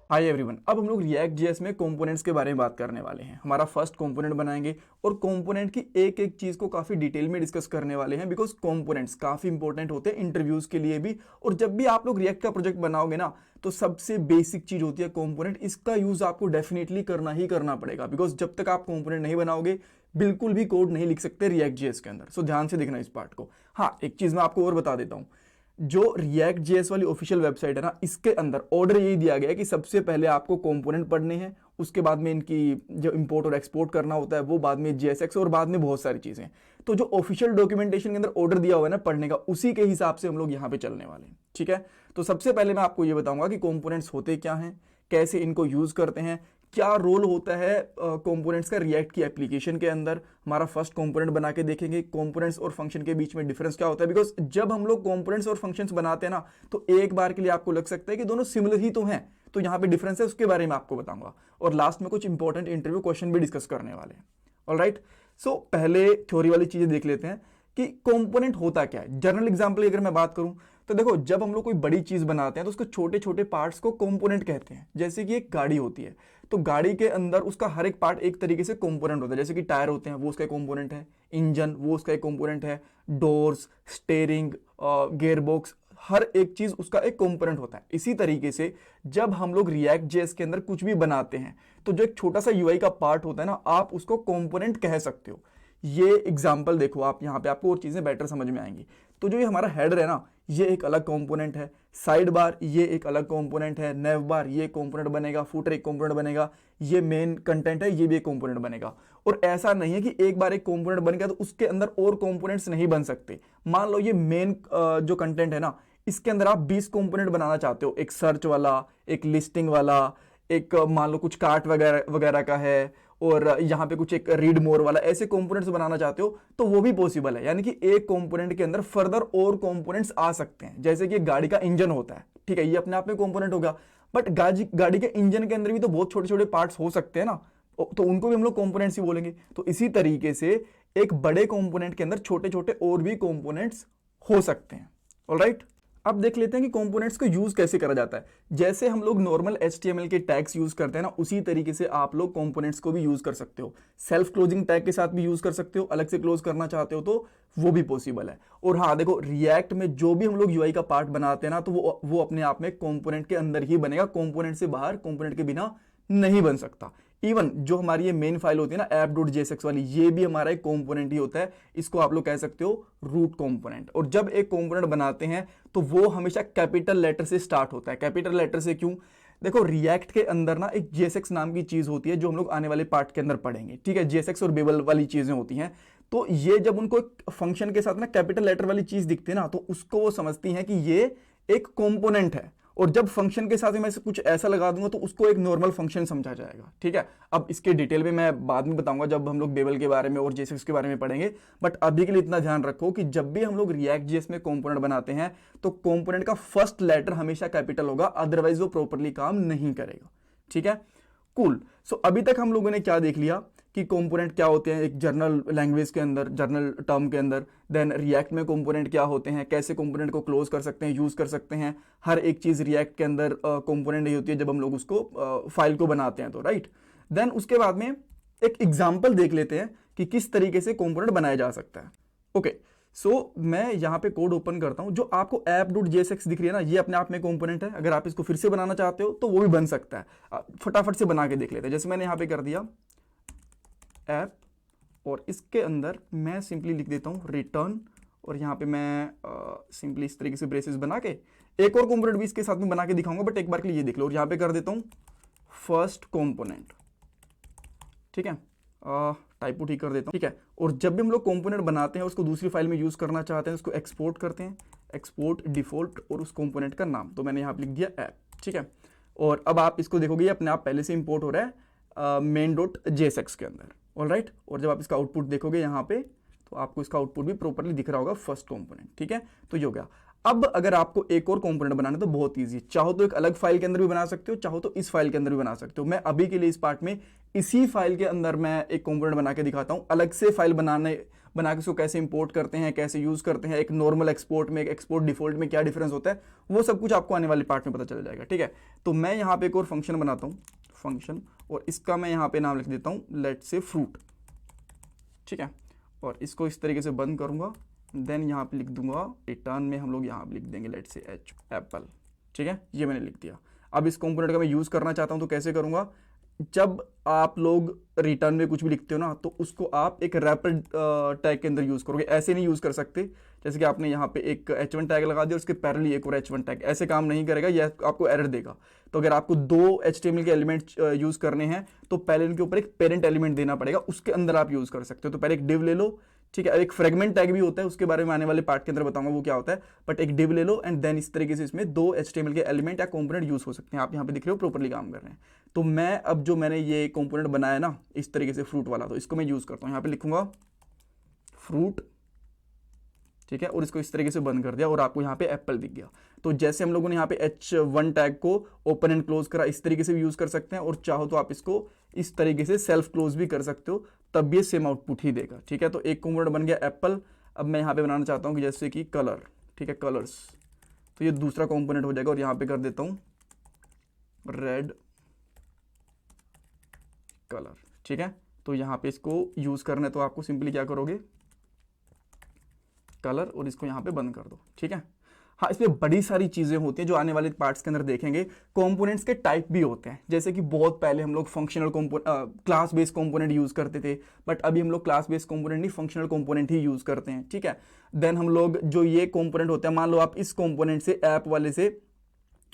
Hi everyone, अब हम लोग रिएक्ट जेएस में कंपोनेंट्स के बारे में बात करने वाले हैं। हमारा फर्स्ट कंपोनेंट बनाएंगे और कंपोनेंट की एक एक चीज को काफी डिटेल में डिस्कस करने वाले हैं, बिकॉज कंपोनेंट्स काफी इंपॉर्टेंट होते हैं इंटरव्यूज के लिए भी। और जब भी आप लोग रिएक्ट का प्रोजेक्ट बनाओगे ना, तो सबसे बेसिक चीज होती है कंपोनेंट। इसका यूज आपको डेफिनेटली करना ही करना पड़ेगा, बिकॉज जब तक आप कंपोनेंट नहीं बनाओगे बिल्कुल भी कोड नहीं लिख सकते रिएक्ट जेएस के अंदर। सो ध्यान से देखना इस पार्ट को। हाँ, एक चीज मैं आपको और बता देता हूं, जो रिएक्ट जेएस वाली ऑफिशियल वेबसाइट है ना, इसके अंदर ऑर्डर यही दिया गया है कि सबसे पहले आपको कंपोनेंट पढ़ने हैं, उसके बाद में इनकी जो इंपोर्ट और एक्सपोर्ट करना होता है वो, बाद में जेएसएक्स और बाद में बहुत सारी चीजें। तो जो ऑफिशियल डॉक्यूमेंटेशन के अंदर ऑर्डर दिया हुआ है ना पढ़ने का, उसी के हिसाब से हम लोग यहाँ पे चलने वाले हैं। ठीक है, तो सबसे पहले मैं आपको ये बताऊंगा कि कंपोनेंट्स होते क्या हैं, कैसे इनको यूज करते हैं, क्या रोल होता है कंपोनेंट्स का रिएक्ट की एप्लीकेशन के अंदर। हमारा फर्स्ट कंपोनेंट बना के देखेंगे कंपोनेंट्स और फंक्शन के बीच में डिफरेंस क्या होता है, बिकॉज जब हम लोग कंपोनेंट्स और फंक्शंस बनाते हैं ना, तो एक बार के लिए आपको लग सकता है कि दोनों सिमिलर ही तो हैं, तो यहां पे डिफरेंस है, उसके बारे में आपको बताऊंगा। और लास्ट में कुछ इंपॉर्टेंट इंटरव्यू क्वेश्चन भी डिस्कस करने वाले हैं। ऑलराइट, सो पहले थ्योरी वाली चीजें देख लेते हैं कि कंपोनेंट होता क्या है। जनरल एग्जांपल अगर मैं बात करूं तो देखो, जब हम लोग कोई बड़ी चीज बनाते हैं तो उसको छोटे छोटे पार्ट्स को कंपोनेंट कहते हैं। जैसे कि एक गाड़ी होती है, तो गाड़ी के अंदर उसका हर एक पार्ट एक तरीके से कंपोनेंट होता है। जैसे कि टायर होते हैं, वो उसका एक कंपोनेंट है, इंजन वो उसका एक कंपोनेंट है, डोर्स, स्टीयरिंग, गियरबॉक्स, हर एक चीज उसका एक कंपोनेंट होता है। इसी तरीके से जब हम लोग रिएक्ट जेएस के अंदर कुछ भी बनाते हैं, तो जो एक छोटा सा यूआई का पार्ट होता है ना, आप उसको कंपोनेंट कह सकते हो। ये एग्जांपल देखो आप, यहां पे आपको और चीजें बेटर समझ में आएंगी। तो जो ये हमारा हेडर है ना, ये एक अलग कंपोनेंट है, साइड बार ये एक अलग कंपोनेंट है, नेव बार ये कंपोनेंट बनेगा, फुटर एक कंपोनेंट बनेगा, ये मेन कंटेंट है, ये भी एक कंपोनेंट बनेगा। और ऐसा नहीं है कि एक बार एक कंपोनेंट बन गया तो उसके अंदर और कंपोनेंट्स नहीं बन सकते। मान लो ये मेन जो कंटेंट है ना, इसके अंदर आप 20 कंपोनेंट बनाना चाहते हो, एक सर्च वाला, एक लिस्टिंग वाला, एक मान लो कुछ कार्ट वगैरह वगैरह का है, और यहां पे कुछ एक रीड मोर वाला, ऐसे कंपोनेंट्स बनाना चाहते हो तो वो भी पॉसिबल है। यानी कि एक कंपोनेंट के अंदर फर्दर और कंपोनेंट्स आ सकते हैं। जैसे कि गाड़ी का इंजन होता है, ठीक है, ये अपने आप में कंपोनेंट होगा, बट गाड़ी के इंजन के अंदर भी तो बहुत छोटे छोटे पार्ट्स हो सकते हैं ना, तो उनको भी हम लोग कंपोनेंट्स ही बोलेंगे। तो इसी तरीके से एक बड़े कंपोनेंट के अंदर छोटे छोटे और भी कंपोनेंट्स हो सकते हैं। ऑलराइट, अब देख लेते हैं कि कंपोनेंट्स को यूज कैसे करा जाता है। जैसे हम लोग नॉर्मल HTML के टैग्स यूज करते हैं ना, उसी तरीके से आप लोग कंपोनेंट्स को भी यूज कर सकते हो। सेल्फ क्लोजिंग टैग के साथ भी यूज कर सकते हो, अलग से क्लोज करना चाहते हो तो वो भी पॉसिबल है। और हाँ देखो, रिएक्ट में जो भी हम लोग यूआई का पार्ट बनाते हैं ना, तो वो अपने आप में कंपोनेंट के अंदर ही बनेगा, कंपोनेंट से बाहर, कंपोनेंट के बिना नहीं बन सकता। इवन जो हमारी ये मेन फाइल होती है ना app.jsx वाली, ये भी हमारा एक कंपोनेंट ही होता है। इसको आप लोग कह सकते हो रूट कंपोनेंट। और जब एक कंपोनेंट बनाते हैं तो वो हमेशा कैपिटल लेटर से स्टार्ट होता है। कैपिटल लेटर से क्यों? देखो, रिएक्ट के अंदर ना एक JSX नाम की चीज होती है, जो हम लोग आने वाले पार्ट के अंदर पढ़ेंगे। ठीक है, JSX और बेबल वाली चीजें होती हैं। तो ये जब उनको एक फंक्शन के साथ ना कैपिटल लेटर वाली चीज दिखती है ना, तो उसको वो समझती हैं कि ये एक कंपोनेंट है। और जब फंक्शन के साथ मैं कुछ ऐसा लगा दूंगा तो उसको एक नॉर्मल फंक्शन समझा जाएगा। ठीक है, अब इसके डिटेल में मैं बाद में बताऊंगा जब हम लोग बेबल के बारे में और JSX के बारे में पढ़ेंगे। बट अभी के लिए इतना ध्यान रखो कि जब भी हम लोग रिएक्ट जेएस में कंपोनेंट बनाते हैं तो कंपोनेंट का फर्स्ट लेटर हमेशा कैपिटल होगा, अदरवाइज वो प्रॉपरली काम नहीं करेगा। ठीक है, कूल। सो अभी तक हम लोगों ने क्या देख लिया कि कंपोनेंट क्या होते हैं एक जर्नल लैंग्वेज के अंदर, जर्नल टर्म के अंदर। देन रिएक्ट में कंपोनेंट क्या होते हैं, कैसे कंपोनेंट को क्लोज कर सकते हैं, यूज कर सकते हैं। हर एक चीज रिएक्ट के अंदर कंपोनेंट ही होती है जब हम लोग उसको फाइल को बनाते हैं तो, राइट। देन उसके बाद में एक एग्जाम्पल देख लेते हैं कि किस तरीके से कंपोनेंट बनाया जा सकता है। ओके, सो मैं यहां पे कोड ओपन करता हूं। जो आपको app.jsx दिख रही है ना, ये अपने आप में कंपोनेंट है। अगर आप इसको फिर से बनाना चाहते हो तो वो भी बन सकता है। फटाफट से बना के देख लेते हैं। जैसे मैंने यहां पे कर दिया ऐप, और इसके अंदर मैं सिंपली लिख देता हूं रिटर्न, और यहां पे मैं सिंपली इस तरीके से ब्रेसेस बना के एक और कंपोनेंट भी इसके साथ में बना के दिखाऊंगा, बट एक बार के लिए ये देख लो। और यहां पे कर देता हूं फर्स्ट कंपोनेंट। ठीक है, टाइपो ठीक कर देता हूं। ठीक है, और जब भी हम लोग कंपोनेंट बनाते हैं, उसको दूसरी फाइल में यूज करना चाहते हैं, उसको एक्सपोर्ट करते हैं, एक्सपोर्ट डिफॉल्ट और उस कंपोनेंट का नाम, तो मैंने यहां पे लिख दिया ऐप। ठीक है, और अब आप इसको देखोगे ये अपने आप पहले से इंपोर्ट हो रहा है main.jsx के अंदर। ऑलराइट, और जब आप इसका आउटपुट देखोगे यहाँ पे, तो आपको इसका आउटपुट भी प्रॉपर्ली दिख रहा होगा, फर्स्ट कंपोनेंट। ठीक है, तो ये हो गया। अब अगर आपको एक और कंपोनेंट बनाना है तो बहुत इजी, चाहो तो एक अलग फाइल के अंदर भी बना सकते हो, चाहो तो इस फाइल के अंदर भी बना सकते हो। मैं अभी के लिए इस पार्ट में इसी फाइल के अंदर मैं एक कंपोनेंट बना के दिखाता हूं। अलग से फाइल बनाने बना के उसको कैसे इंपोर्ट करते हैं, कैसे यूज़ करते हैं, एक नॉर्मल एक्सपोर्ट में, एक एक्सपोर्ट डिफॉल्ट में क्या डिफरेंस होता है, वो सब कुछ आपको आने वाले पार्ट में पता चल जाएगा। ठीक है, तो मैं यहाँ पे एक और फंक्शन बनाता हूँ, फंक्शन, और इसका मैं यहाँ पे नाम लिख देता हूँ लेट्स से फ्रूट। ठीक है, और इसको इस तरीके से बंद करूँगा, देन यहाँ पे लिख दूंगा रिटर्न में हम लोग यहाँ पे लिख देंगे लेट्स से एच एप्पल। ठीक है, ये मैंने लिख दिया। अब इस कंपोनेंट का मैं यूज़ करना चाहता हूँ तो कैसे करूँगा, जब आप लोग रिटर्न में कुछ भी लिखते हो ना तो उसको आप एक रैपर टैग के अंदर यूज़ करोगे, ऐसे नहीं यूज़ कर सकते जैसे कि आपने यहाँ पे एक h1 टैग लगा दिया और उसके पैरेलल एक और h1 टैग, ऐसे काम नहीं करेगा, यह आपको एरर देगा। तो अगर आपको दो HTML के एलिमेंट यूज़ करने हैं तो पहले इनके ऊपर एक पेरेंट एलिमेंट देना पड़ेगा, उसके अंदर आप यूज़ कर सकते हो। तो पहले एक डिव ले लो, ठीक है, एक फ्रेगमेंट टैग भी होता है, उसके बारे में आने वाले पार्ट के अंदर बताऊंगा वो क्या होता है, बट एक डिव ले लो एंड देन इस तरीके से इसमें दो HTML के एलिमेंट या कंपोनेंट यूज हो सकते हैं। आप यहाँ पे दिख रहे हो प्रॉपर्ली काम कर रहे हैं। तो मैं अब जो मैंने ये कंपोनेंट बनाया ना इस तरीके से फ्रूट वाला, तो इसको मैं यूज करता हूँ, यहाँ पे लिखूंगा फ्रूट, ठीक है, और इसको इस तरीके से बंद कर दिया और आपको यहाँ पे एप्पल दिख गया। तो जैसे हम लोगों ने यहाँ पे h1 टैग को ओपन एंड क्लोज करा, इस तरीके से भी यूज कर सकते हैं, और चाहो तो आप इसको इस तरीके से सेल्फ क्लोज भी कर सकते हो, तब भी सेम आउटपुट ही देगा। ठीक है, तो एक कंपोनेंट बन गया एप्पल। अब मैं यहाँ पे बनाना चाहता हूँ कि जैसे कि कलर, ठीक है, कलर्स, तो ये दूसरा कंपोनेंट हो जाएगा और यहाँ पे कर देता हूँ रेड कलर। ठीक है, तो यहाँ पे इसको यूज करना है तो आपको सिंपली क्या करोगे, कलर, और इसको यहाँ पे बंद कर दो। ठीक है, हाँ, इसमें बड़ी सारी चीज़ें होती हैं जो आने वाले पार्ट्स के अंदर देखेंगे। कंपोनेंट्स के टाइप भी होते हैं, जैसे कि बहुत पहले हम लोग functional class based component use करते थे, बट अभी हम लोग क्लास बेस्ड कंपोनेंट नहीं फंक्शनल कंपोनेंट ही यूज़ करते हैं। ठीक है, देन हम लोग जो ये कंपोनेंट होते हैं, मान लो आप इस कंपोनेंट से ऐप वाले से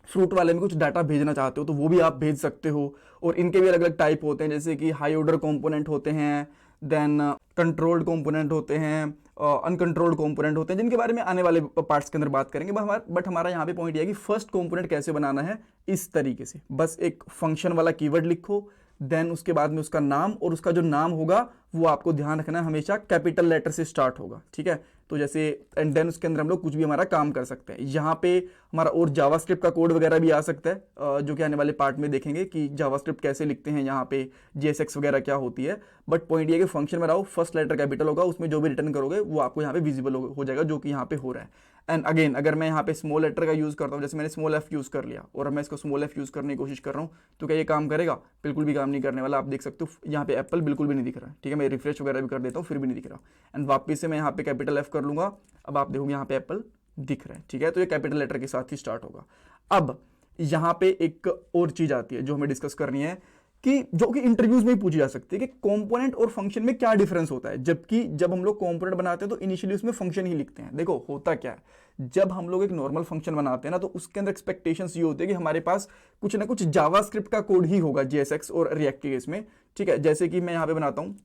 फ्रूट वाले में कुछ डाटा भेजना चाहते हो तो वो भी आप भेज सकते हो, और इनके भी अलग अलग टाइप होते हैं, जैसे कि हाई ऑर्डर कंपोनेंट होते हैं, देन कंट्रोल्ड कंपोनेंट होते हैं, अनकंट्रोल्ड कंपोनेंट होते हैं, जिनके बारे में आने वाले पार्ट्स के अंदर बात करेंगे। बट हमारा यहाँ पे पॉइंट ये है कि फर्स्ट कंपोनेंट कैसे बनाना है, इस तरीके से बस एक फंक्शन वाला कीवर्ड लिखो, देन उसके बाद में उसका नाम, और उसका जो नाम होगा वो आपको ध्यान रखना है हमेशा कैपिटल लेटर से स्टार्ट होगा। ठीक है, तो जैसे एंड देन उसके अंदर हम लोग कुछ भी हमारा काम कर सकते हैं। यहाँ पे हमारा और जावास्क्रिप्ट का कोड वगैरह भी आ सकता है, जो कि आने वाले पार्ट में देखेंगे कि जावास्क्रिप्ट कैसे लिखते हैं, यहाँ पे JSX वगैरह क्या होती है। बट पॉइंट ये कि फंक्शन में रहो, फर्स्ट लेटर कैपिटल होगा, उसमें जो भी रिटर्न करोगे वो आपको यहाँ पे विजिबल हो जाएगा, जो कि यहाँ पे हो रहा है। एंड अगेन अगर मैं यहाँ पे स्मॉल लेटर का यूज़ करता हूँ, जैसे मैंने स्मॉल एफ यूज़ कर लिया और मैं इसको स्मॉल एफ यूज़ करने की कोशिश कर रहा हूँ, तो क्या ये काम करेगा? बिल्कुल भी काम नहीं करने वाला। आप देख सकते हो यहाँ पे एप्पल बिल्कुल भी नहीं दिख रहा है। ठीक है, मैं रिफ्रेश वगैरह भी कर देता हूँ, फिर भी नहीं दिख रहा। एंड वापस से मैं यहाँ पे कैपिटल एफ कर लूँगा, अब आप देखोगे यहाँ पे एप्पल दिख रहा है। ठीक है, तो ये कैपिटल लेटर के साथ ही स्टार्ट होगा। अब यहाँ पे एक और चीज़ आती है जो हमें डिस्कस करनी है, कि जो कि इंटरव्यूज में ही पूछी जा सकती है कि कंपोनेंट और फंक्शन में क्या डिफरेंस होता है। जबकि जब हम लोग कंपोनेंट बनाते हैं तो इनिशियली उसमें फंक्शन ही लिखते हैं। देखो होता क्या है, जब हम लोग एक नॉर्मल फंक्शन बनाते हैं ना, तो उसके अंदर एक्सपेक्टेशंस ये होती है कि हमारे पास कुछ ना कुछ जावास्क्रिप्ट का कोड ही होगा JSX और रिएक्ट के केस में। ठीक है, जैसे कि मैं यहाँ पे बनाता हूँ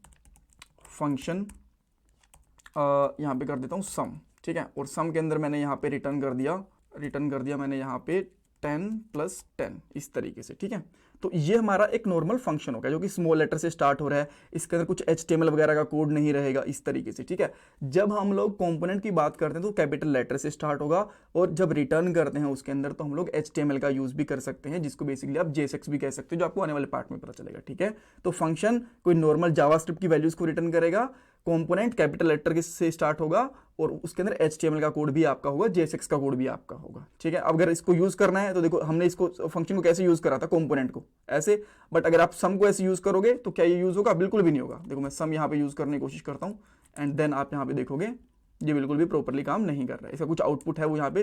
फंक्शन, यहाँ पे कर देता हूँ सम। ठीक है, और सम के अंदर मैंने यहाँ पे रिटर्न कर दिया मैंने यहाँ पे 10 + 10 इस तरीके से। ठीक है, तो ये हमारा एक नॉर्मल फंक्शन होगा जो कि स्मॉल लेटर से स्टार्ट हो रहा है, इसके अंदर कुछ HTML वगैरह का कोड नहीं रहेगा इस तरीके से। ठीक है, जब हम लोग कंपोनेंट की बात करते हैं तो कैपिटल लेटर से स्टार्ट होगा, और जब रिटर्न करते हैं उसके अंदर तो हम लोग HTML का यूज भी कर सकते हैं, जिसको बेसिकली आप JSX भी कह सकते हो, जो आपको आने वाले पार्ट में पता चलेगा। ठीक है, तो फंक्शन कोई नॉर्मल जावास्क्रिप्ट की वैल्यूज को रिटर्न करेगा, कंपोनेंट कैपिटल लेटर से स्टार्ट होगा, और उसके अंदर HTML का कोड भी आपका होगा, JSX का कोड भी आपका होगा। ठीक है, अब अगर इसको यूज करना है तो देखो हमने इसको फंक्शन को कैसे यूज करा था, कंपोनेंट को ऐसे, बट अगर आप सम को ऐसे यूज करोगे तो क्या ये यूज होगा? बिल्कुल भी नहीं होगा। देखो मैं सम यहाँ पे यूज करने की कोशिश करता हूँ, एंड देन आप यहाँ पे देखोगे ये बिल्कुल भी प्रॉपरली काम नहीं कर रहा है। इसका कुछ आउटपुट है वो यहाँ पे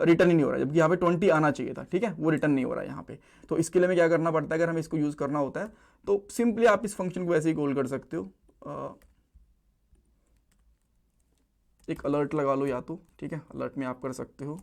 रिटर्न ही नहीं हो रहा है, जबकि यहाँ पे 20 आना चाहिए था। ठीक है, वो रिटर्न नहीं हो रहा है यहाँ पे। तो इसके लिए हमें क्या करना पड़ता है, अगर हमें इसको यूज करना होता है तो सिंपली आप इस फंक्शन को ऐसे ही कॉल कर सकते हो, एक अलर्ट लगा लो या तो। ठीक है, अलर्ट में आप कर सकते हो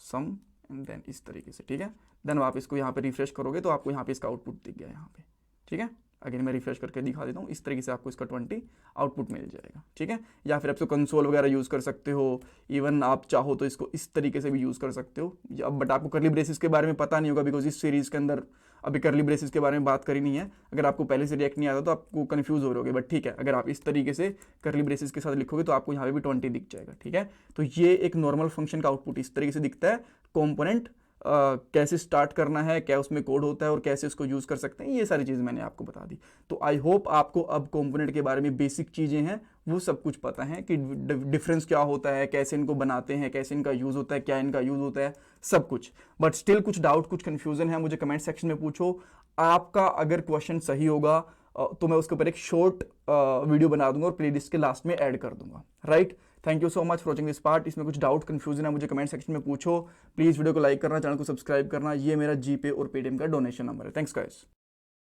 सम एंड देन इस तरीके से। ठीक है, देन आप इसको यहाँ पे रिफ्रेश करोगे तो आपको यहाँ पे इसका आउटपुट दिख गया यहाँ पे। ठीक है, अगेन मैं रिफ्रेश करके दिखा देता हूँ, इस तरीके से आपको इसका 20 आउटपुट मिल जाएगा। ठीक है, या फिर आप इसको कंसोल वगैरह यूज़ कर सकते हो, इवन आप चाहो तो इसको इस तरीके से भी यूज़ कर सकते हो। अब बट आपको कर्ली ब्रेसिस के बारे में पता नहीं होगा, बिकॉज इस सीरीज़ के अंदर अभी कर्ली ब्रेसिस के बारे में बात करी नहीं है। अगर आपको पहले से रिएक्ट नहीं आता तो आपको कन्फ्यूज़ हो रहे होगे, बट ठीक है, अगर आप इस तरीके से कर्ली ब्रेसिस के साथ लिखोगे तो आपको यहाँ पे भी 20 दिख जाएगा। ठीक है, तो ये एक नॉर्मल फंक्शन का आउटपुट इस तरीके से दिखता है। कंपोनेंट कैसे स्टार्ट करना है, क्या उसमें कोड होता है और कैसे उसको यूज़ कर सकते हैं, ये सारी चीज़ें मैंने आपको बता दी। तो आई होप आपको अब कंपोनेंट के बारे में बेसिक चीज़ें हैं वो सब कुछ पता है कि डिफरेंस क्या होता है, कैसे इनको बनाते हैं, कैसे इनका यूज़ होता है, क्या इनका यूज़ होता है, सब कुछ। बट स्टिल कुछ डाउट, कुछ कन्फ्यूज़न है, मुझे कमेंट सेक्शन में पूछो। आपका अगर क्वेश्चन सही होगा तो मैं उसके ऊपर एक शॉर्ट वीडियो बना दूंगा और प्लेलिस्ट के लास्ट में ऐड कर दूंगा, right. Thank you so much for watching this part. इसमें कुछ डाउट कन्फ्यूजन है मुझे कमेंट सेक्शन में पूछो। प्लीज़ वीडियो को लाइक करना, चैनल को सब्सक्राइब करना। ये मेरा जीपे और पेटीएम का डोनेशन नंबर है। Thanks guys.